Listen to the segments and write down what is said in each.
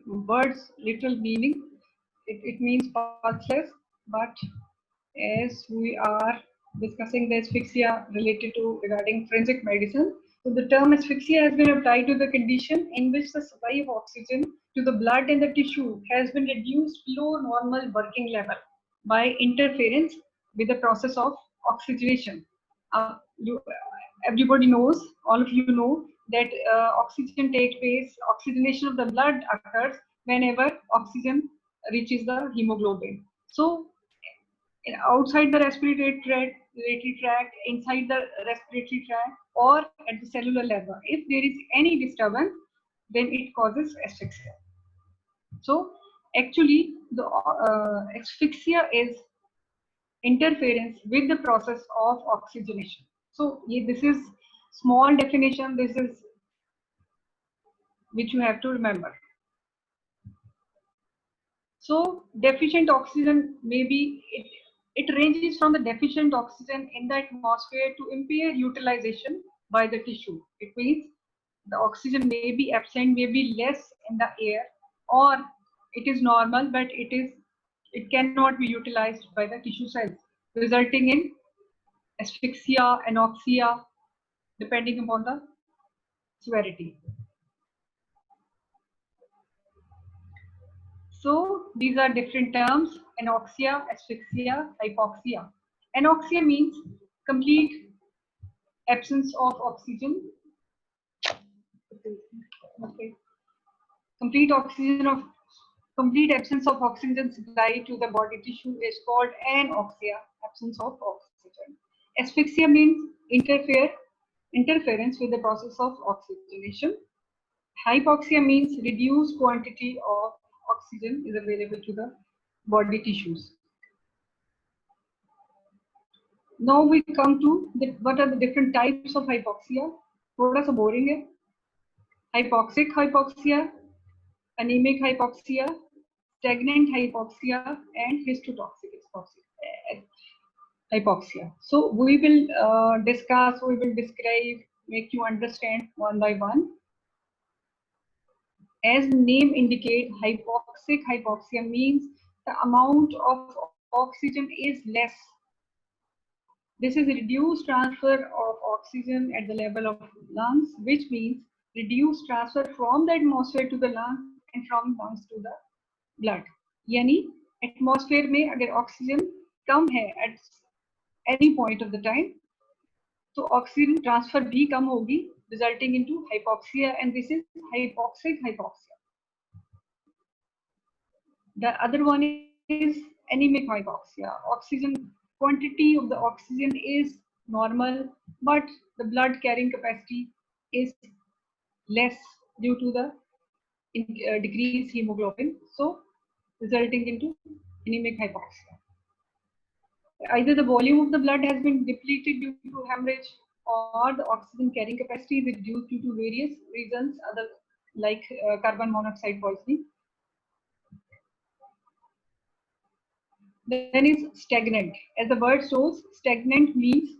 word's literal meaning. It means pulseless, but as we are discussing the asphyxia related to regarding forensic medicine, so the term asphyxia has been applied to the condition in which the supply of oxygen to the blood and the tissue has been reduced below normal working level by interference with the process of oxygenation. Everybody knows, all of you know that oxygen takes place, oxygenation of the blood occurs whenever oxygen reaches the hemoglobin. So outside the respiratory tract, inside the respiratory tract, or at the cellular level, if there is any disturbance, then it causes asphyxia. So actually, the asphyxia is interference with the process of oxygenation. So this is small definition. This is which you have to remember. So deficient oxygen it ranges from the deficient oxygen in the atmosphere to impaired utilization by the tissue. It means the oxygen may be absent, may be less in the air, or it is normal, but it cannot be utilized by the tissue cells, resulting in asphyxia, anoxia, depending upon the severity. So these are different terms: anoxia, asphyxia, hypoxia. Anoxia means complete absence of oxygen. Okay. Complete oxygen of Complete absence of oxygen supply to the body tissue is called anoxia, absence of oxygen. Asphyxia means interference with the process of oxygenation. Hypoxia means reduced quantity of oxygen is available to the body tissues. Now we come to what are the different types of hypoxia. थोड़ा सा boring है. Hypoxic hypoxia, anemic hypoxia, stagnant hypoxia, and histotoxic hypoxia. So we will discuss, we will describe, make you understand one by one. As name indicate, hypoxic hypoxia means the amount of oxygen is less. This is reduced transfer of oxygen at the level of lungs, which means reduced transfer from the atmosphere to the lungs and from lungs to the blood. यानी atmosphere में अगर oxygen कम है at any point of the time, तो oxygen transfer भी कम होगी, resulting into hypoxia, and this is hypoxic hypoxia. The other one is anemic hypoxia. Oxygen quantity of the oxygen is normal, but the blood carrying capacity is less due to the decreased hemoglobin, so resulting into anemic hypoxia. Either the volume of the blood has been depleted due to hemorrhage, or the oxygen carrying capacity is reduced due to various reasons, other like carbon monoxide poisoning. Then is stagnant. As the word shows, stagnant means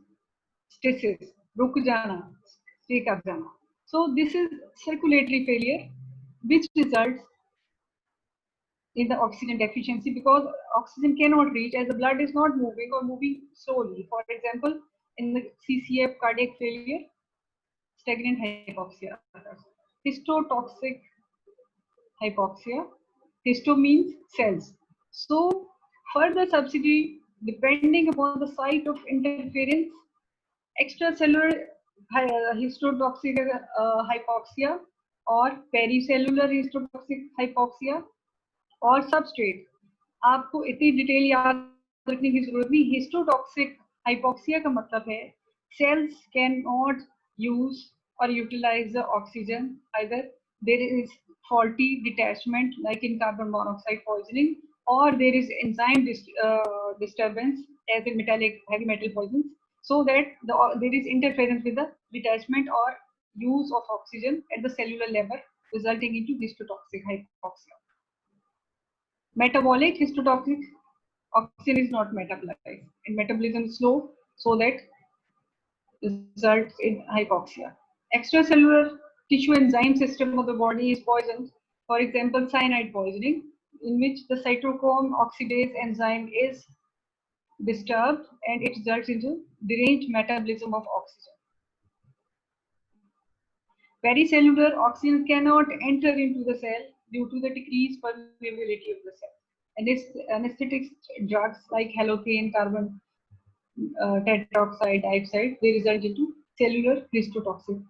stasis, ruk jana, stay kar jana. So this is circulatory failure, which results in the oxygen deficiency because oxygen cannot reach as the blood is not moving or moving slowly. For example, in the CCF cardiac failure, stagnant hypoxia occurs. Histotoxic hypoxia. Histo means cells. So further subsidy depending upon the site of interference, extracellular histotoxic hypoxia or pericellular histotoxic hypoxia और substrate. आपको इतनी detail याद रखने की जरूरत नहीं. हिस्टोटॉक्सिक hypoxia का मतलब है cells cannot use or utilize the oxygen, either there is faulty detachment like in carbon monoxide poisoning, or there is enzyme disturbance as in heavy metal poisons, so that there is interference with the detachment or use of oxygen at the cellular level, resulting into histotoxic hypoxia. Metabolic histotoxic, oxygen is not metabolized and metabolism is slow, so that results in hypoxia. Extracellular tissue enzyme system of the body is poisoned For example, cyanide poisoning, in which the cytochrome oxidase enzyme is disturbed and it results into deranged metabolism of oxygen. Pericellular oxygen cannot enter into the cell due to the decreased permeability of the cell. And anesthetic drugs like halothane, carbon tetroxide, dioxide, they result into cellular histotoxic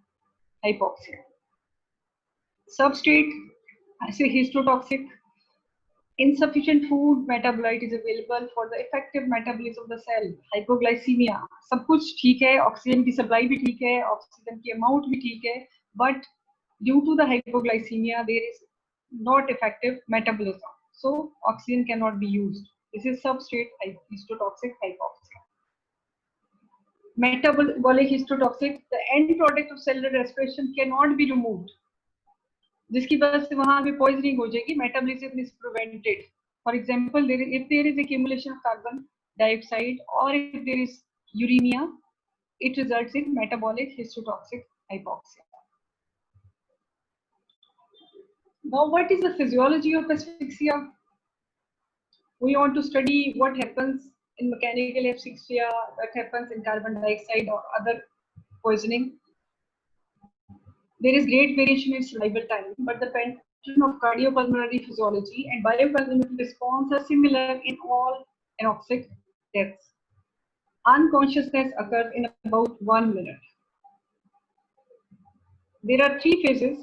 hypoxia. Substrate, I say histotoxic. Insufficient food metabolite is available for the effective metabolism of the cell. Hypoglycemia, सब कुछ ठीक है, oxygen की supply भी ठीक है, oxygen की amount भी ठीक है, but due to the hypoglycemia there is not effective metabolism, so oxygen cannot be used. This is substrate histotoxic hypoxia. Metabolic histotoxic, the end product of cellular respiration cannot be removed, जिसकी वजह से वहां पे poisoning हो जाएगी, metabolism is prevented. For example, if there is accumulation of carbon dioxide or if there is uremia, it results in metabolic histotoxic hypoxia. Now, what is the physiology of asphyxia? We want to study what happens in mechanical asphyxia, what happens in carbon dioxide or other poisoning. There is great variation in survival time, but the pattern of cardiopulmonary physiology and biopulmonary response are similar in all anoxic deaths. Unconsciousness occurs in about 1 minute. There are 3 phases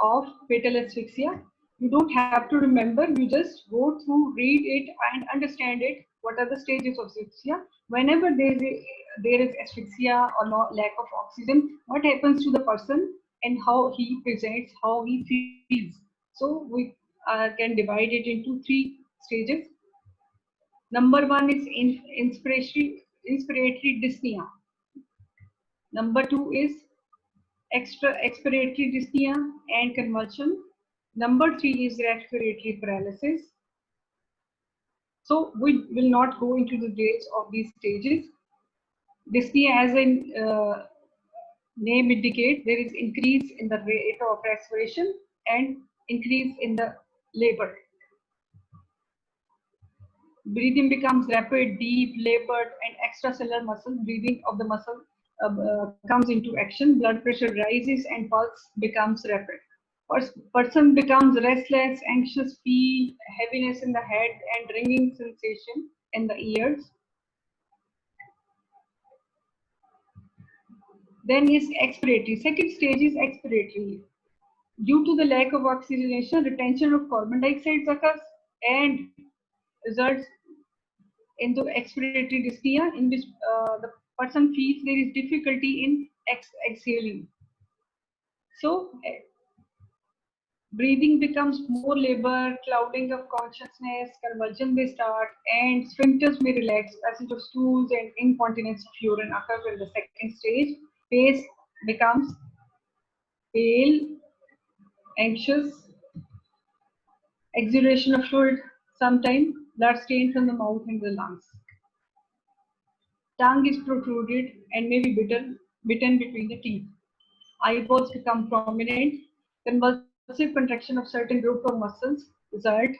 of fatal asphyxia. You don't have to remember, you just go through, read it and understand it. What are the stages of asphyxia? Whenever there is asphyxia or lack of oxygen, what happens to the person and how he presents, how he feels. So we can divide it into 3 stages. Number 1 is inspiratory dyspnea. Number 2 is expiratory dyspnea and convulsion. Number 3 is respiratory paralysis. So we will not go into the details of these stages. Dyspnea, as in name indicate, there is increase in the rate of respiration and increase in the labor. Breathing becomes rapid, deep, labored, and extracellular muscle breathing of the muscle comes into action. Blood pressure rises and pulse becomes rapid. Person becomes restless, anxious, feel heaviness in the head and ringing sensation in the ears. Then is expiratory. Second stage is expiratory. Due to the lack of oxygenation, retention of carbon dioxide occurs and results into expiratory dyspnea, in which the person feels there is difficulty in exhaling. So breathing becomes more labored, clouding of consciousness, convulsion may start, and sphincters may relax, passage of stools and incontinence of urine occurs in the second stage. Face becomes pale, anxious, exudation of fluid, sometimes blood stain from the mouth and the lungs. Tongue is protruded and may be bitten between the teeth. Eyeballs become prominent. Convulsive contraction of certain group of muscles result,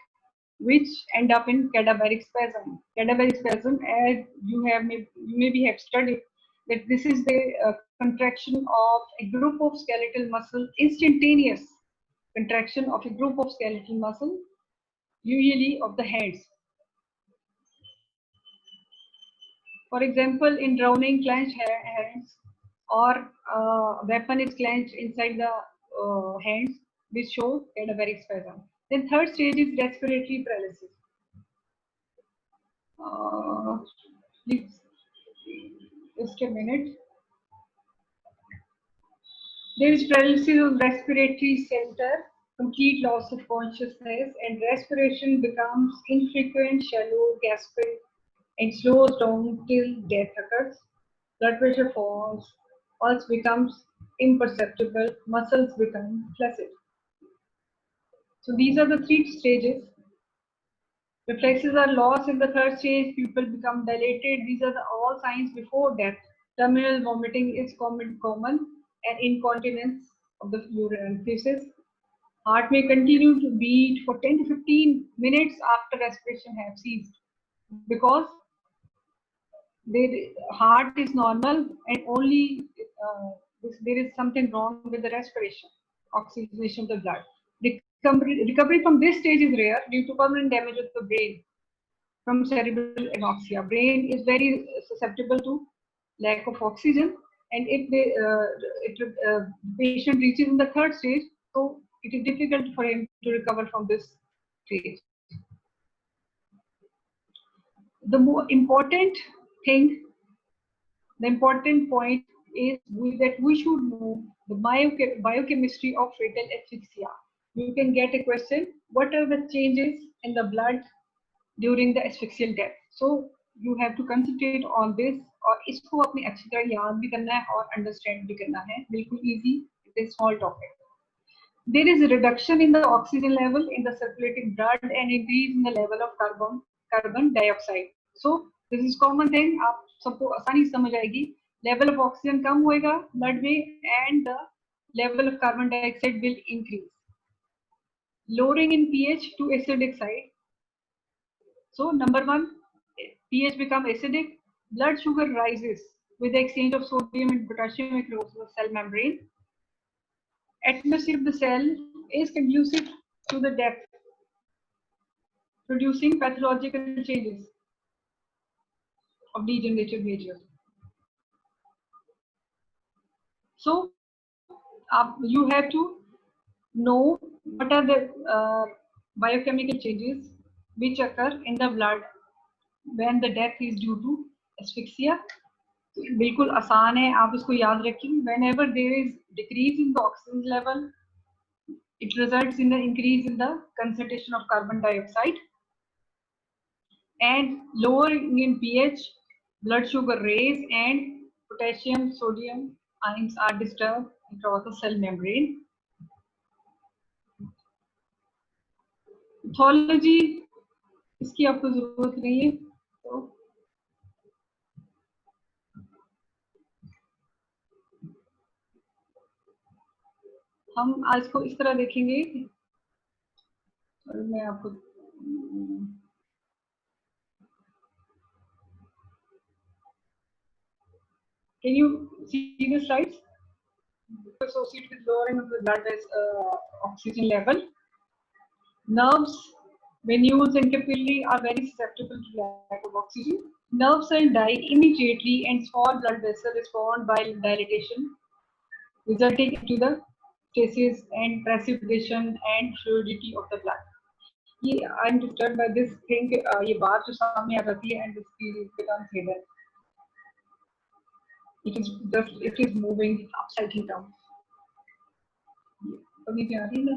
which end up in cadaveric spasm. Cadaveric spasm, as you maybe have studied, that this is the contraction of a group of skeletal muscle, instantaneous contraction of a group of skeletal muscle, usually of the hands. For example, in drowning, clenched hands or weapon is clenched inside the hands, which show cadaveric spasm. Then third stage is respiratory paralysis. Please, just a minute. There is paralysis of respiratory center, complete loss of consciousness, and respiration becomes infrequent, shallow, gasping, and slows down till death occurs. Blood pressure falls, pulse becomes imperceptible, muscles become flaccid. So these are the 3 stages. Reflexes are lost in the third stage, pupil become dilated. These are all signs before death. Terminal vomiting is common and incontinence of the urine and feces. Heart may continue to beat for 10 to 15 minutes after respiration has ceased because the heart is normal and only there is something wrong with the respiration, oxygenation of the blood. Recovery from this stage is rare due to permanent damage of the brain from cerebral anoxia. Brain is very susceptible to lack of oxygen, and if the patient reaches in the third stage, so it is difficult for him to recover from this stage. The more important thing, the important point is that we should know the biochemistry of fatal asphyxia. You can get a question: what are the changes in the blood during the asphyxial death? So you have to concentrate on this, और इसको अपने अच्छी तरह याद भी करना है और understand भी करना है. बिल्कुल easy, it's a small topic. There is a reduction in the oxygen level in the circulating blood and increase in the level of carbon dioxide. So this is common thing. आप सबको आसानी समझ आएगी. Level of oxygen कम होएगा blood में and the level of carbon dioxide will increase. Lowering in pH to acidic side. So number one, pH become acidic. Blood sugar rises with the exchange of sodium and potassium across the cell membrane. Atmosphere of the cell is conducive to the death, producing pathological changes of degenerative nature. So, you have to know what are the biochemical changes which occur in the blood when the death is due to asphyxia. बिल्कुल आसान है, आप इसको याद रखिए. Whenever there is decrease in the oxygen level, it results in the increase in the concentration of carbon dioxide, and lowering in pH, blood sugar raise, and potassium sodium ions are disturbed across the cell membrane. Pathology इसकी आपको जरूरत नहीं है. तो हम आज को इस तरह देखेंगे और मैं आपको can you see the slides? Associated with lowering of the blood oxygen level. Nerves, venules, and capillary are very susceptible to lack of oxygen. Nerve cell die immediately, and small blood vessels respond by dilatation, resulting into the stasis and precipitation and fluidity of the blood. ये I am disturbed by this thing. ये बात जो सामने आ जाती है and this becomes hidden. It is moving upside down. अभी भी आ रही है ना?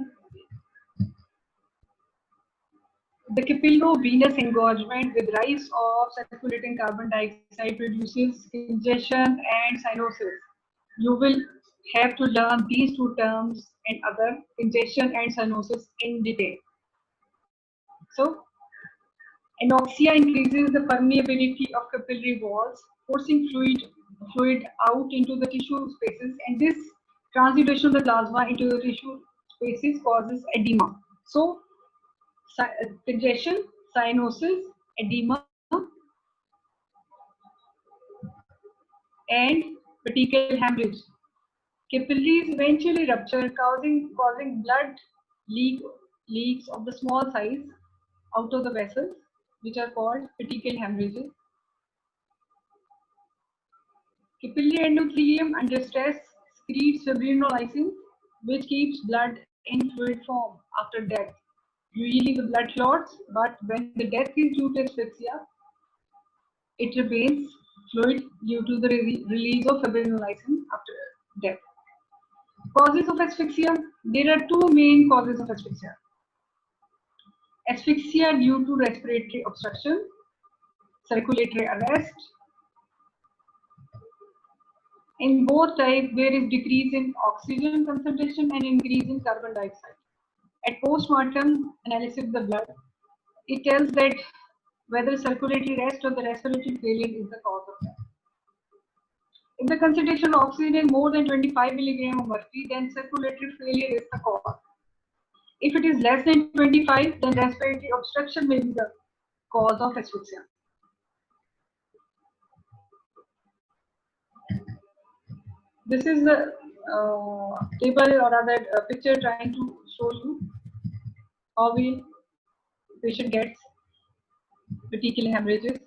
The capillovenous engorgement with rise of circulating carbon dioxide produces congestion and cyanosis. You will have to learn these two terms and other, congestion and cyanosis, in detail. So, anoxia increases the permeability of capillary walls, forcing fluid out into the tissue spaces, and this transudation of the plasma into the tissue spaces causes edema. So, congestion, cyanosis, edema, and petechial hemorrhage. Capillaries eventually rupture, causing blood leaks of the small size out of the vessels, which are called petechial hemorrhages. Capillary endothelium under stress secretes fibrinolysin, which keeps blood in fluid form after death. Usually the blood clots, but when the death is due to asphyxia, it remains fluid due to the release of fibrinolysin after death. Causes of asphyxia. There are two main causes of asphyxia. Asphyxia due to respiratory obstruction, circulatory arrest. In both types, there is decrease in oxygen concentration and increase in carbon dioxide. At postmortem analysis of the blood, it tells that whether circulatory arrest or the respiratory failure is the cause of death. If the concentration of oxygen is more than 25 milligram of mercury, then circulatory failure is the cause. If it is less than 25, then respiratory obstruction may be the cause of asphyxia. This is the table or rather picture trying to show you how we patient gets petechial hemorrhages.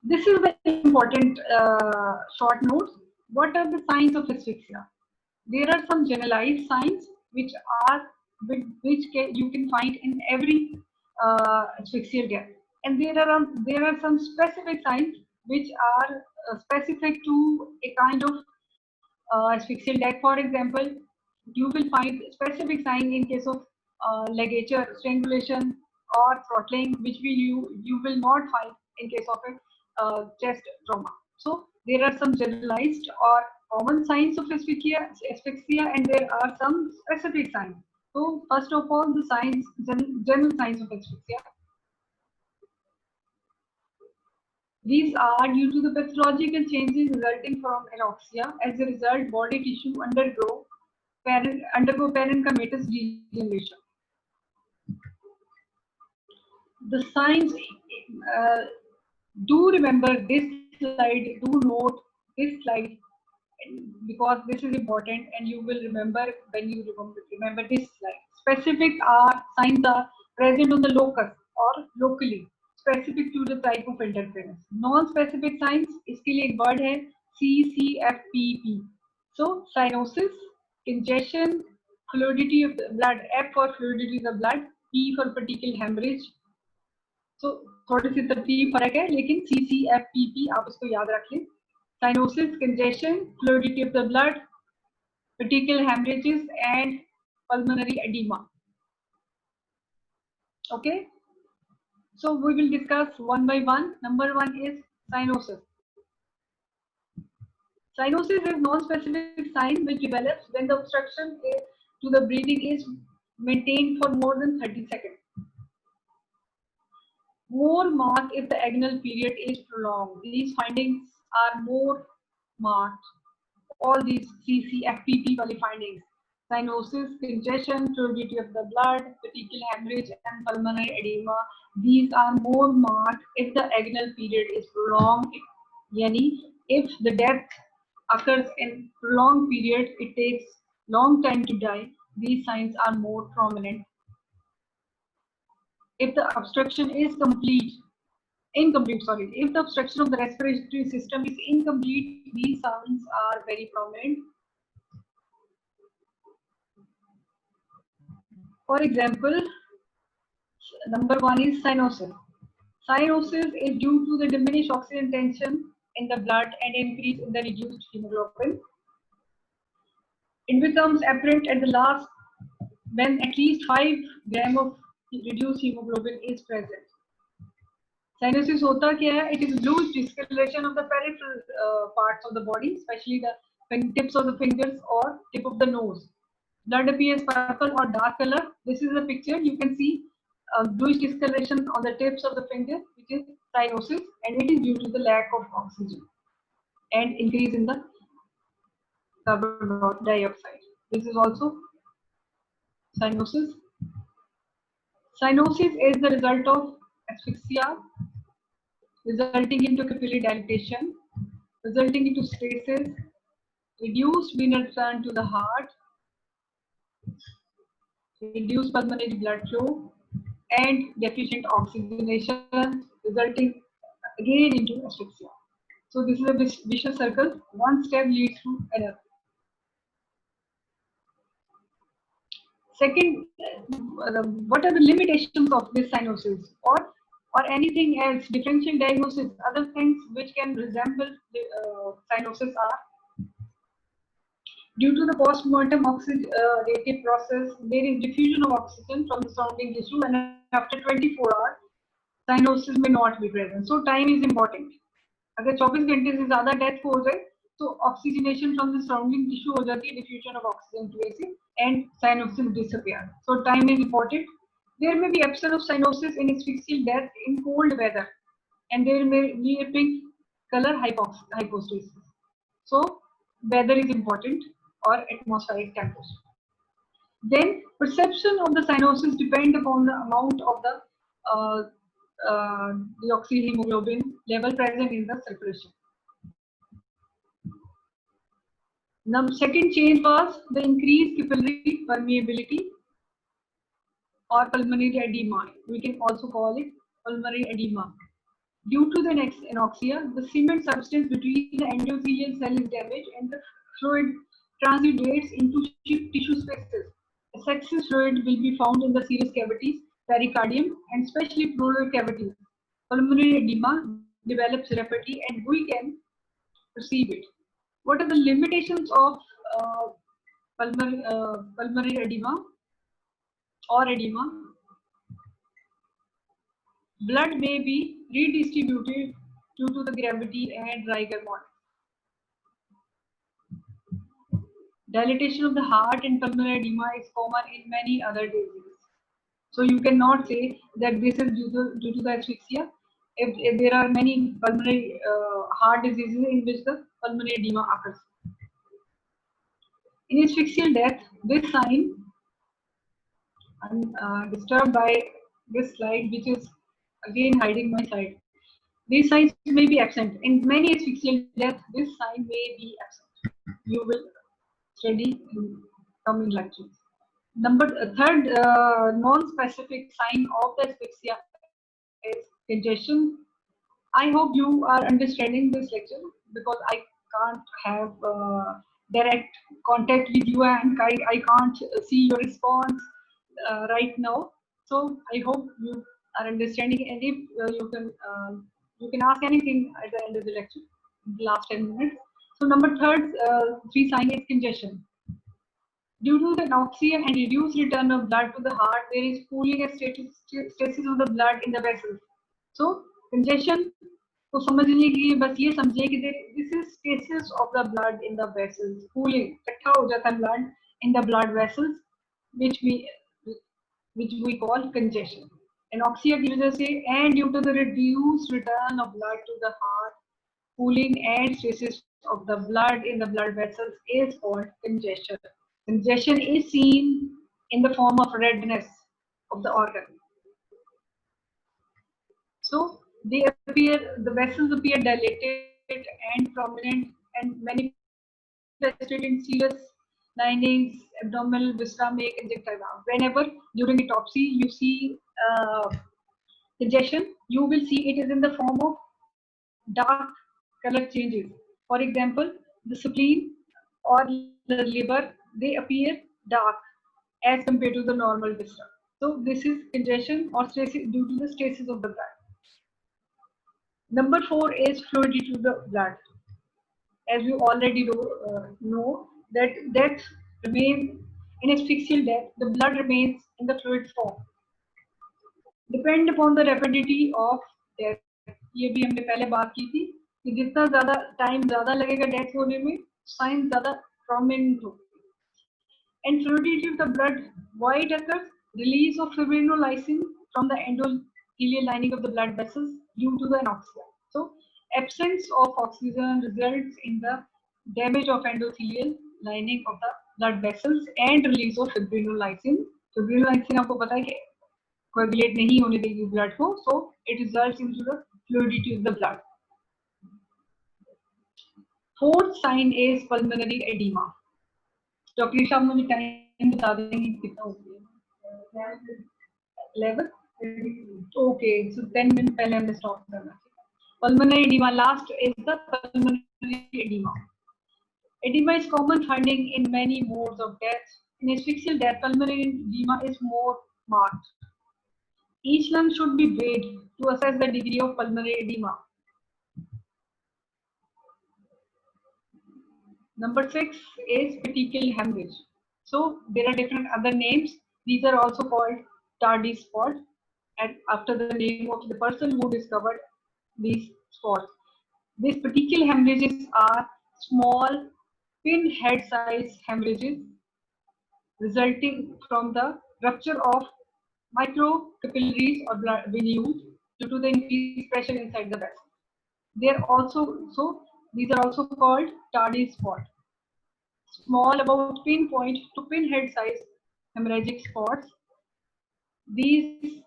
This is the important short notes. What are the signs of asphyxia? There are some generalized signs which are you can find in every asphyxial death, and there are some specific signs which are specific to a kind of asphyxial death. For example, you will find specific sign in case of ligature, strangulation, or throttling, which you will not find in case of a chest trauma. So there are some generalized or common signs of asphyxia, and there are some specific signs. So first of all, the signs, general signs of asphyxia. These are due to the pathological changes resulting from anoxia. As a result, body tissue undergo parenchymatous degeneration. The signs, uh, do remember this slide, do note this slide because this is important and you will remember when you remember this slide. Specific signs are present on the locus or locally, specific to the type of interference. Non-specific signs, इसके लिए एक word है CCFPP. So cyanosis, congestion, fluidity of the blood, F for fluidity of the blood, P for petechial hemorrhage. So थोड़ी सी तरतीब फर्क है लेकिन CCFPP आप इसको याद रख लें. Cyanosis, congestion, fluidity of the blood, petechial hemorrhages, and pulmonary edema. Okay, so we will discuss one by one. Number one is cyanosis. Cyanosis is non-specific sign which develops when the obstruction to the breathing is maintained for more than 30 seconds. More marked if the agonal period is prolonged. These findings are more marked. All these CCFPP wali findings: cyanosis, congestion, fluidity of the blood, petechial hemorrhage, and pulmonary edema. These are more marked if the agonal period is prolonged. Yani, if the death occurs in prolonged period, it takes long time to die. These signs are more prominent. If the obstruction is incomplete, if the obstruction of the respiratory system is incomplete, these signs are very prominent. For example, number one is cyanosis. Cyanosis is due to the diminished oxygen tension in the blood and increase in the reduced hemoglobin. It becomes apparent at the last when at least 5 grams of reduced hemoglobin is present. Cyanosis hota kya hai? It is loose discoloration of the peripheral parts of the body, especially the tips of the fingers or tip of the nose. Blood appears purple or dark color. This is a picture. You can see bluish discoloration on the tips of the finger, which is cyanosis, and it is due to the lack of oxygen and increase in the carbon dioxide. This is also cyanosis. Cyanosis is the result of asphyxia, resulting into capillary dilatation, resulting into stasis, reduced venous return to the heart, reduced pulmonary blood flow, and deficient oxygenation, resulting again into asphyxia. So this is a vicious circle. One step leads to another. Second, what are the limitations of this cyanosis or anything else? Differential diagnosis. Other things which can resemble cyanosis are due to the post-mortem oxidative process. There is diffusion of oxygen from the surrounding tissue, and after 24 hours, cyanosis may not be present. So time is important. अगर 24 घंटे से ज़्यादा death हो जाए तो oxygenation from the surrounding tissue हो जाती है, डिफ्यूजन ऑफ ऑक्सीजन की वजह से, and cyanosis disappear. So time is important. There may be absence of cyanosis in asphyxial death in cold weather, and there may be a pink color hypostasis. So weather is important or atmospheric temperature. Then perception of the cyanosis depend upon the amount of the uh, deoxyhemoglobin level present in the circulation. Now, second change was the increased capillary permeability or pulmonary edema. We can also call it pulmonary edema. Due to the anoxia, the cement substance between the endothelial cell is damaged and the fluid transitates into tissue spaces. Excess fluid will be found in the serous cavities, pericardium, and especially pleural cavities. Pulmonary edema develops rapidly and we can perceive it. What are the limitations of uh, pulmonary edema or edema? Blood may be redistributed due to the gravity and Riger model. Dilatation of the heart and pulmonary edema is common in many other diseases. So you cannot say that this is due to the asphyxia. If there are many pulmonary heart diseases in which the pulmonary edema occurs. In asphyxial death, this sign, I'm disturbed by this slide, which is again hiding my slide. These signs may be absent. In many asphyxial death, this sign may be absent. You will study in coming lectures. Third non-specific sign of the asphyxia is congestion. I hope you are understanding this lecture because I can't have direct contact with you and I can't see your response right now. So I hope you are understanding and if you can ask anything at the end of the lecture, in the last 10 minutes. So number third, three sign is congestion. Due to the anoxia and reduced return of blood to the heart, there is pooling and stasis of the blood in the vessels. So congestion को समझने के लिए बस ये समझे कि this is stasis of the blood in the vessels, pooling इकट्ठा हो जाता है blood in the blood vessels, which we call congestion. Anoxia की वजह से and due to the reduced return of blood to the heart, pooling and stasis of the blood in the blood vessels is called congestion. Congestion is seen in the form of redness of the organ. So the vessels appear dilated and prominent and manifested in serous linings, abdominal viscera, make conjunctiva. Whenever during autopsy you see congestion, you will see it is in the form of dark color changes. For example, the spleen or the liver, they appear dark as compared to the normal viscera. So this is congestion or stasis due to the stasis of the blood. Number 4 is fluidity to the blood. As you already know that death remains in asphyxial death, the blood remains in the fluid form. Depend upon the rapidity of death. ये भी हमने पहले बात की थी कि जितना ज्यादा टाइम ज्यादा लगेगा डेथ होने में, साइन ज्यादा prominent होगी. And fluidity of the blood, why it occurs? Release of fibrinolysin from the endothelial lining of the blood vessels due to the anoxia. So absence of oxygen results in the damage of endothelial lining of the blood vessels and release of fibrinolysin. Fibrinolysin आपको पता है कि coagulate नहीं होने देगी blood को, so it results into the fluidity of the blood. Fourth sign is pulmonary edema. Doctor साहब मुझे टाइम बता देंगे कितना हो गया 11 ओके सो 10 मिनट पहले हमने स्टॉप करना. Pulmonary edema, last is the pulmonary edema. Edema is common finding in many modes of death. In asphyxial death, pulmonary edema is more marked. Each lung should be weighed to assess the degree of pulmonary edema. Number 6 is petechial hemorrhage. So there are different other names. These are also called tardy spot, and after the name of the person who discovered these spots. These petechial hemorrhages are small pinhead size hemorrhages resulting from the rupture of microcapillaries or blood venules due to the increased pressure inside the vessel. These are also called tardy spot. Small, about pinpoint to pinhead size hemorrhagic spots. These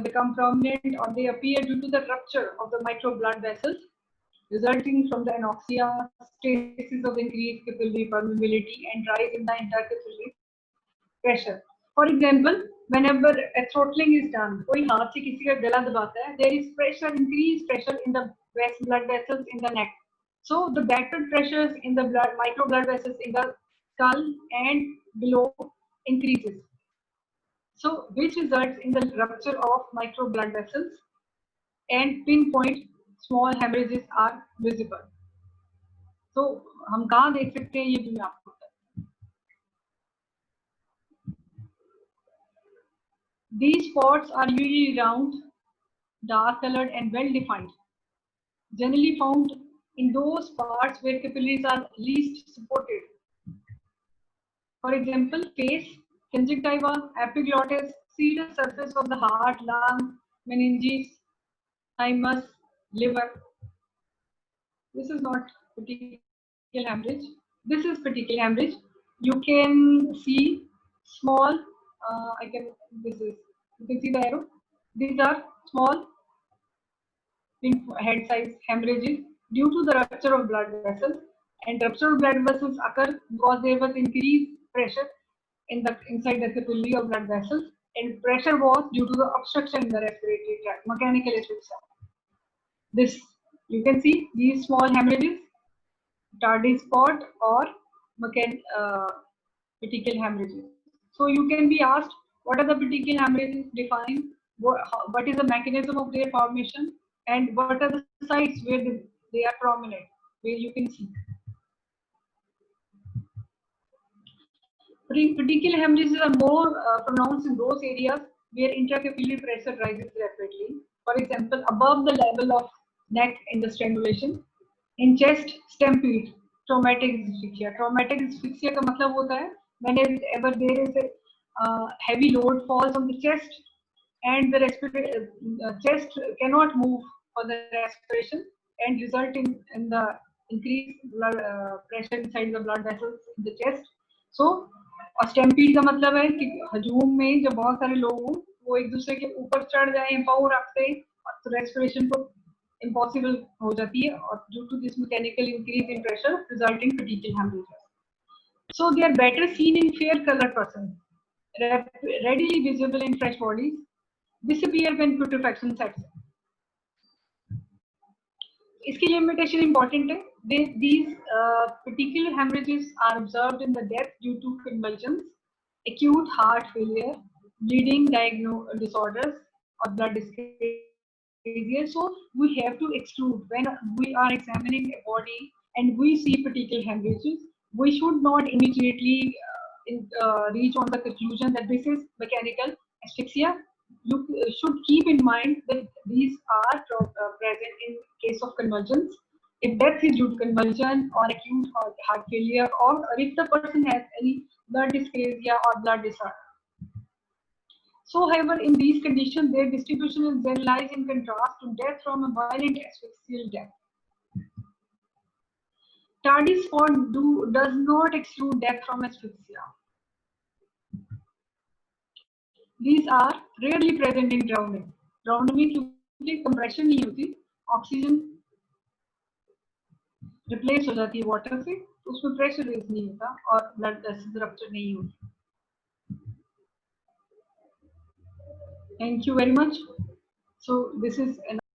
become prominent or they appear due to the rupture of the micro blood vessels resulting from the anoxia, stasis of increased capillary permeability, and rise in the intercapillary pressure. For example, whenever a throttling is done, कोई हाथ से किसी का गला दबाता है, there is pressure, increased pressure in the blood vessels in the neck. So the backward pressures in the blood, micro blood vessels in the skull and below increases. So which results in the rupture of micro blood vessels and pinpoint small hemorrhages are visible. So हम कहाँ देख सकते हैं ये भी मैं आपको बताती हूँ. These spots are usually round, dark colored and well defined. Generally found in those parts where capillaries are least supported. For example, face, conjunctiva, epiglottis, see the surface of the heart, lung, meninges, thymus, liver. This is not petechial hemorrhage. This is petechial hemorrhage. You can see small. This is. You can see the arrow. These are small head size hemorrhages due to the rupture of blood vessels. And rupture of blood vessels occur because there was increased pressure in the inside the capillary of blood vessels, and pressure was due to the obstruction in the respiratory tract, mechanical asphyxia. This you can see these small hemorrhages, tardy spot or petechial hemorrhages. So you can be asked, what are the petechial hemorrhages? Define what is the mechanism of their formation and what are the sites where they are prominent, where you can see. Petechial hemorrhages are more pronounced in those areas where intracapillary pressure rises rapidly. For example, above the level of neck in the strangulation. In chest, stampede, traumatic asphyxia. Traumatic asphyxia का मतलब होता है whenever there is a heavy load falls on the chest and the chest cannot move for the respiration and result in the increased blood pressure inside the blood vessels in the chest. So stampede का मतलब है कि हजूम में जब बहुत सारे लोग हों वो एक दूसरे के ऊपर चढ़ जाए एम्पावर रखते तो रेस्पिरेशन को impossible हो जाती है और due to this mechanical increase in pressure resulting petechial hemorrhages. So they are better seen in fair colored persons, readily visible in fresh bodies, disappear when putrefaction sets in. इसकी limitation important है. These petechial hemorrhages are observed in the death due to convulsions, acute heart failure, bleeding disorders, or blood dyscrasia. So we have to exclude when we are examining a body and we see petechial hemorrhages. We should not immediately reach on the conclusion that this is mechanical asphyxia. You should keep in mind that these are present in case of convulsions. If death is due to convulsion or acute heart failure, or if the person has any blood dyscrasia or blood disorder. So, however, in these conditions, their distribution is generalized in contrast to death from a violent asphyxial death. Tardy spot does not exclude death from asphyxia. These are rarely present in drowning. Drowning में क्योंकि compression नहीं होती, oxygen replace हो जाती है water से, तो उसमें pressure raise नहीं होता और blood vessels rupture नहीं होती. Thank you very much. So this is